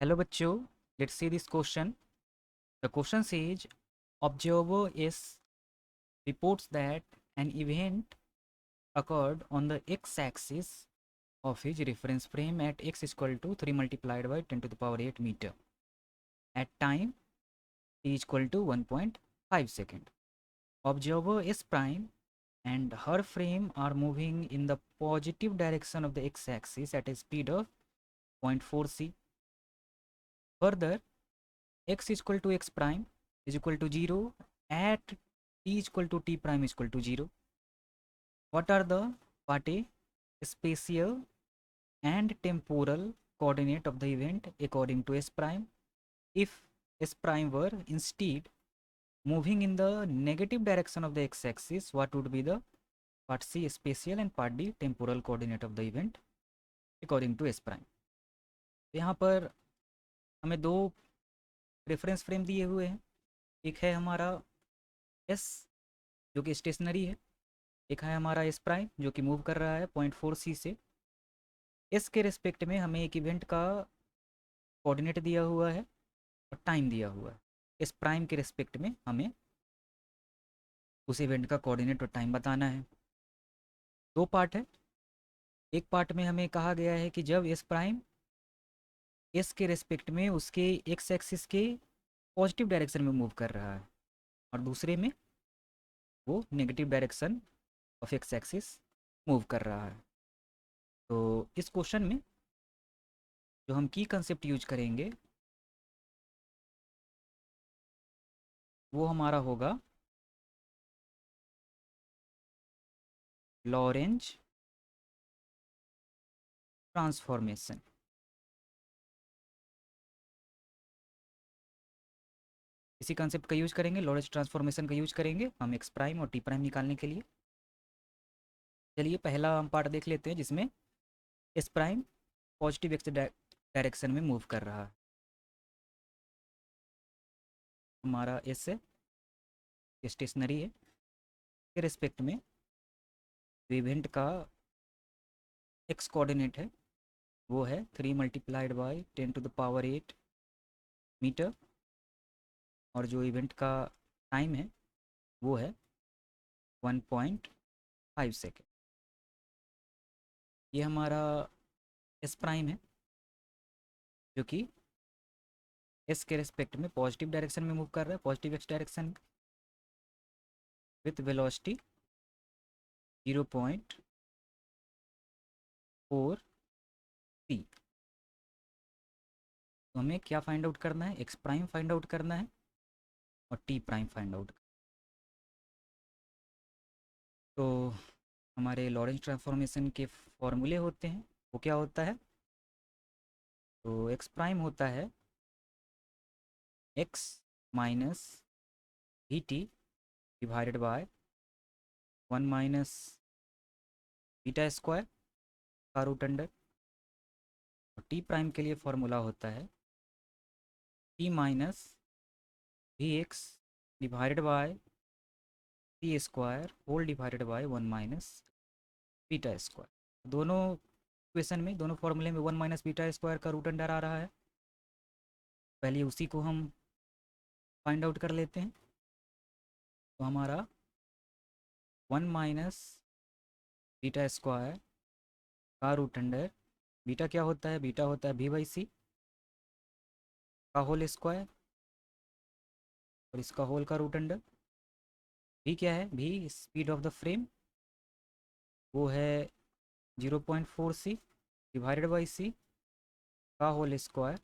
Hello bachcho, let's see this question. The question says observer S reports that an event occurred on the x-axis of his reference frame at x is equal to 3 multiplied by 10 to the power 8 meter at time t is equal to 1.5 second. Observer S prime and her frame are moving in the positive direction of the x-axis at a speed of 0.4 c. Further, x is equal to x prime is equal to 0 at t is equal to t prime is equal to 0. What are the Pate spatial and temporal coordinate of the event according to S prime? If S prime were instead moving in the negative direction of the x-axis, what would be the part C spatial and part D temporal coordinate of the event according to S prime? यहाँ पर हमें दो reference frame दिए हुए हैं. एक है हमारा S जो कि स्टेशनरी है, एक है हमारा एस प्राइम जो कि मूव कर रहा है 0.4 सी से. एस के रिस्पेक्ट में हमें एक इवेंट का कोऑर्डिनेट दिया हुआ है और टाइम दिया हुआ है. एस प्राइम के रिस्पेक्ट में हमें उस इवेंट का कोऑर्डिनेट और टाइम बताना है. दो पार्ट है. एक पार्ट में हमें कहा गया है कि जब एस प्राइम एस के रिस्पेक्ट में उसके एक्स एक्सिस के पॉजिटिव डायरेक्शन में मूव कर रहा है और दूसरे में वो negative direction of x axis move कर रहा है. तो इस क्वेश्चन में जो हम की कंसेप्ट यूज करेंगे वो हमारा होगा लॉरेंज ट्रांसफॉर्मेशन. इसी कंसेप्ट का यूज करेंगे, लॉरेंज ट्रांसफॉर्मेशन का यूज करेंगे हम एक्स प्राइम और टी प्राइम निकालने के लिए. चलिए पहला हम पार्ट देख लेते हैं जिसमें S prime positive x direction में मूव कर रहा है. हमारा एस है, स्टेशनरी है, के रिस्पेक्ट में इवेंट का एक्स कोऑर्डिनेट है वो है 3 multiplied by 10 to the power 8 metre और जो इवेंट का टाइम है वो है 1.5 सेकेंड. ये हमारा एस प्राइम है जो कि एस के रिस्पेक्ट में पॉजिटिव डायरेक्शन में मूव कर रहा है, positive x direction with velocity 0.4 सी. तो हमें क्या फाइंड आउट करना है, एक्स प्राइम फाइंड आउट करना है और टी प्राइम फाइंड आउट. तो हमारे लॉरेंज ट्रांसफॉर्मेशन के फॉर्मूले होते हैं, वो क्या होता है? तो एक्स प्राइम होता है X minus V T divided by 1 minus beta square का रूट अंडर. और टी प्राइम के लिए फॉर्मूला होता है T minus V X divided by T square whole divided by 1 minus beta square. दोनों इक्वेशन में, दोनों फॉर्मूले में 1 माइनस बीटा स्क्वायर का रूट अंडर आ रहा है. पहले उसी को हम फाइंड आउट कर लेते हैं. तो हमारा 1 माइनस बीटा स्क्वायर का रूट अंडर, बीटा क्या होता है? बीटा होता है भी बाई सी का होल स्क्वायर और इसका होल का रूट अंडर. भी क्या है? भी स्पीड ऑफ द फ्रेम वो है 0.4 सी डिवाइडेड बाई सी का होल स्क्वायर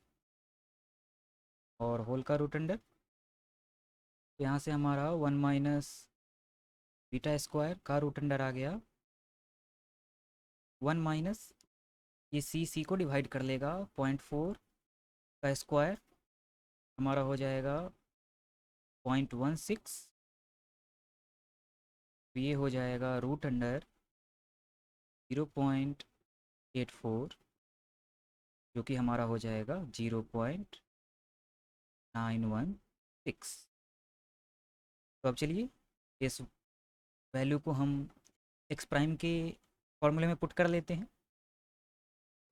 और होल का रूट अंडर. तो यहाँ से हमारा 1 माइनस बीटा स्क्वायर का रूट अंडर आ गया 1 माइनस ये सी को डिवाइड कर लेगा 0.4 का स्क्वायर हमारा हो जाएगा 0.16. तो ये हो जाएगा रूट अंडर 0.84 जो कि हमारा हो जाएगा 0.916. तो अब चलिए इस वैल्यू को हम एक्स प्राइम के फॉर्मूले में पुट कर लेते हैं.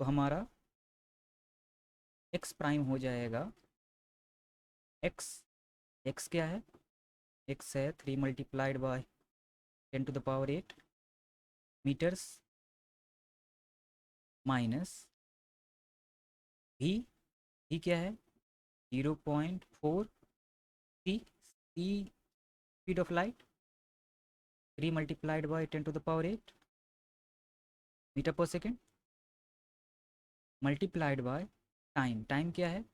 तो हमारा एक्स प्राइम हो जाएगा एक्स, एक्स क्या है, एक्स है 3 मल्टीप्लाइड बाय 10⁸ मीटर्स माइनस भी क्या है 0.4 C speed of light 3 multiplied by 10⁸ metre per second multiplied by time, time क्या है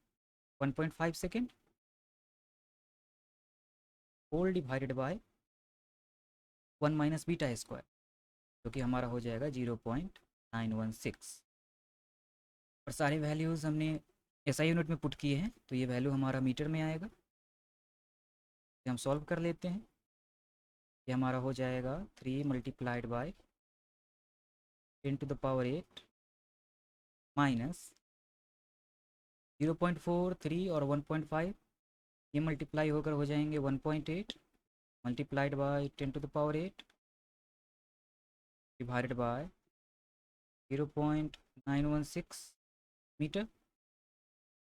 1.5 second whole divided by 1 minus beta square, जो कि हमारा हो जाएगा 0.916। और सारी वैल्यूज़ हमने एसआई यूनिट में पुट किए हैं, तो ये वैल्यू हमारा मीटर में आएगा। ये हम सॉल्व कर लेते हैं। ये हमारा हो जाएगा 3 मल्टीप्लाइड बाय 10⁸ माइनस 0.43 और 1.5, ये मल्टीप्लाई होकर हो जाएंगे 1.8 multiplied by 10⁸ divided by 0.916 metre.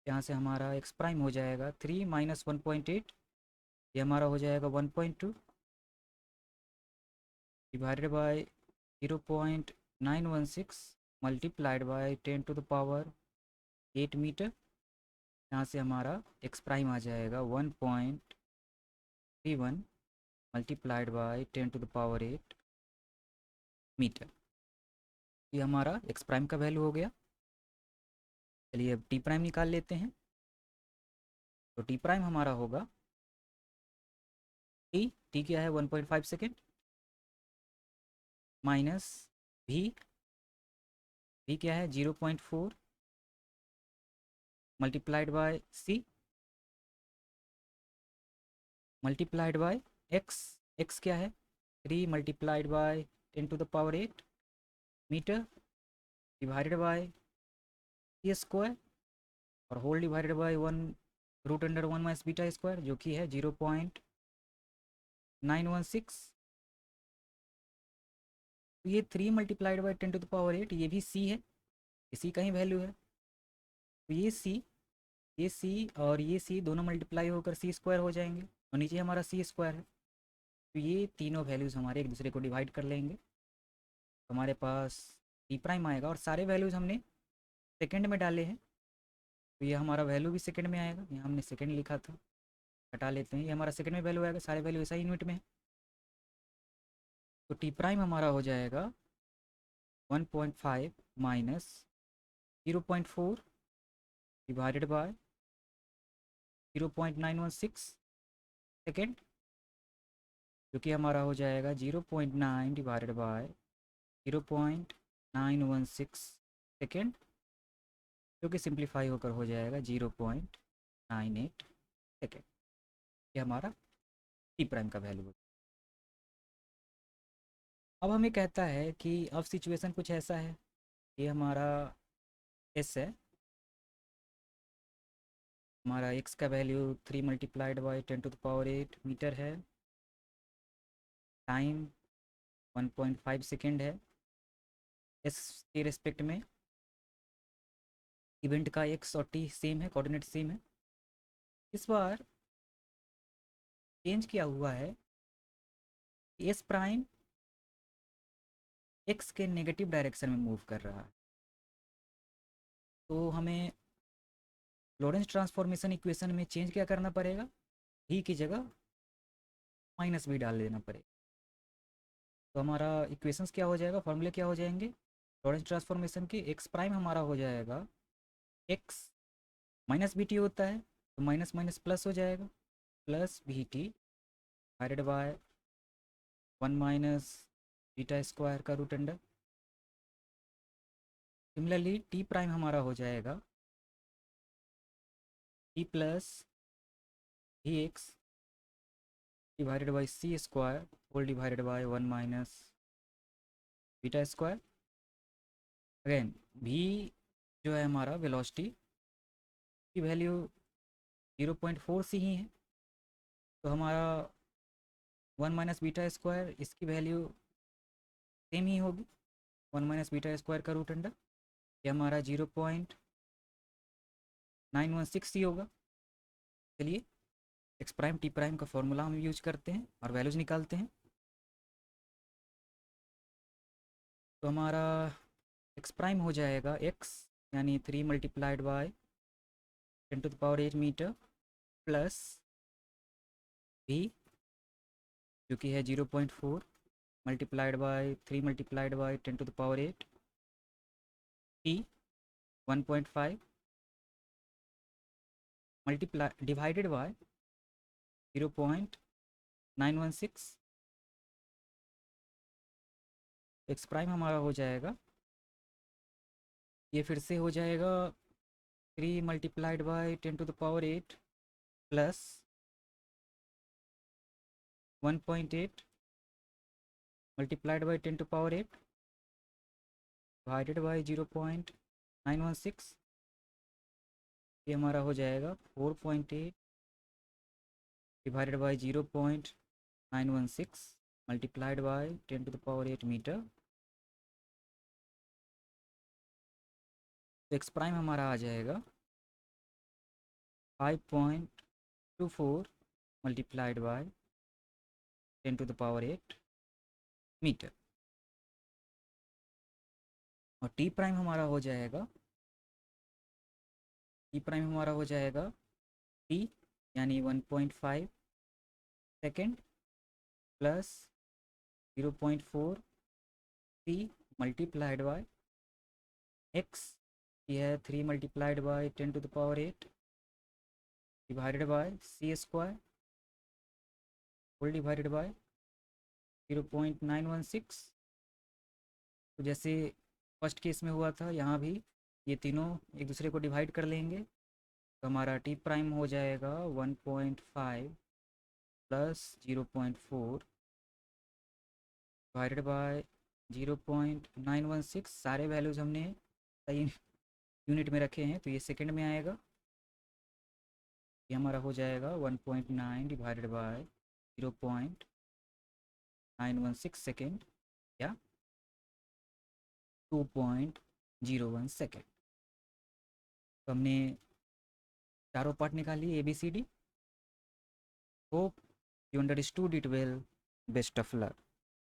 यहाँ से हमारा एक्स प्राइम हो जाएगा 3 माइनस 1.8, ये हमारा हो जाएगा 1.2 divided by 0.916 multiplied by 10⁸ metre. यहाँ से हमारा एक्स प्राइम आ जाएगा 1.31 मल्टीप्लाइड बाय 10⁸ मीटर। ये हमारा एक्स प्राइम का वैल्यू हो गया। चलिए अब टी प्राइम निकाल लेते हैं। तो टी प्राइम हमारा होगा टी क्या है 1.5 सेकेंड माइनस भी क्या है 0.4 multiplied by C multiplied by X, X क्या है 3 multiplied by 10⁸ metre divided by C square और whole divided by 1√1 minus beta square, जो कि है 0.916। तो ये 3 मल्टीप्लाइड बाई 10⁸, ये भी सी है, इसी का ही वैल्यू है। तो ये सी और ये सी दोनों मल्टीप्लाई होकर सी स्क्वायर हो जाएंगे और नीचे हमारा सी स्क्वायर है। तो ये तीनों वैल्यूज़ हमारे एक दूसरे को डिवाइड कर लेंगे, तो हमारे पास टी प्राइम आएगा। और सारे वैल्यूज़ हमने सेकंड में डाले हैं, तो ये हमारा वैल्यू भी सेकंड में आएगा। यहाँ हमने सेकंड लिखा था, हटा लेते हैं, ये हमारा सेकंड में वैल्यू आएगा, सारे वैल्यू ऐसा ही यूनिट में है। तो टी प्राइम हमारा हो जाएगा 1.5 माइनस 0.4 डिवाइडेड बाय 0.916 सेकेंड, जो कि हमारा हो जाएगा 0.9 डिवाइडेड बाय 0.916 सेकेंड, जो कि सिंप्लीफाई होकर हो जाएगा 0.98 सेकेंड। ये हमारा टी प्राइम का वैल्यू है। अब हमें कहता है कि अब सिचुएशन कुछ ऐसा है, ये हमारा एस है, हमारा एक्स का वैल्यू 3 मल्टीप्लाइड बाई 10⁸ मीटर है, टाइम 1.5 सेकेंड है, एस के रिस्पेक्ट में इवेंट का एक्स और टी सेम है, कोऑर्डिनेट सेम है। इस बार चेंज किया हुआ है, एस प्राइम एक्स के नेगेटिव डायरेक्शन में मूव कर रहा है। तो हमें लॉरेंस ट्रांसफॉर्मेशन इक्वेशन में चेंज क्या करना पड़ेगा, भी की जगह माइनस भी डाल देना पड़ेगा। तो हमारा इक्वेशंस क्या हो जाएगा, फॉर्मूले क्या हो जाएंगे लॉरेंस ट्रांसफॉर्मेशन के, एक्स प्राइम हमारा हो जाएगा एक्स माइनस बी टी होता है, तो माइनस माइनस प्लस हो जाएगा, plus B T divided by 1 minus beta square का root under. Similarly T prime हमारा हो जाएगा T plus B X divided by C square whole divided by 1 minus beta square. Again भी जो है हमारा वेलोसिटी की वैल्यू 0.4 सी ही है, तो हमारा 1 माइनस बीटा स्क्वायर इसकी वैल्यू सेम ही होगी, 1 माइनस बीटा स्क्वायर का रूट अंडर। ये हमारा 916 ही होगा। चलिए एक्स प्राइम टी प्राइम का फॉर्मूला हम यूज करते हैं और वैल्यूज निकालते हैं। तो हमारा एक्स प्राइम हो जाएगा एक्स यानी 3 मल्टीप्लाइड बाय 10⁸ मीटर प्लस भी जो कि है 0.4 multiplied by 3 multiplied by 10⁸ T 1.5 multiply divided by 0.916। X prime हमारा हो जाएगा, ये फिर से हो जाएगा 3 multiplied by 10⁸ plus 1.8 multiplied by 10⁸ divided by 0.916। ये हमारा हो जाएगा 4.8 divided by 0.916 multiplied by 10⁸ metre. तो एक्स प्राइम हमारा आ जाएगा 5.24 मल्टीप्लाइड बाय 10⁸ मीटर। और टी प्राइम हमारा हो जाएगा, टी प्राइम हमारा हो जाएगा टी यानी 1.5 second plus 0.4 T multiplied by X, ये है 3 multiplied by 10⁸ divided by C square whole divided by 0.916। तो जैसे फर्स्ट केस में हुआ था, यहाँ भी ये तीनों एक दूसरे को डिवाइड कर लेंगे। तो हमारा टी प्राइम हो जाएगा 1.5 प्लस 0.4 डिवाइडेड बाय 0.916। सारे वैल्यूज़ हमने सही यूनिट में रखे हैं, तो ये सेकंड में आएगा। ये हमारा हो जाएगा 1.9 डिवाइडेड बाय 0.916 सेकेंड या 2.01 सेकेंड। तो हमने चारों पार्ट निकाली ABCD। Hope you understood it well. Best of luck.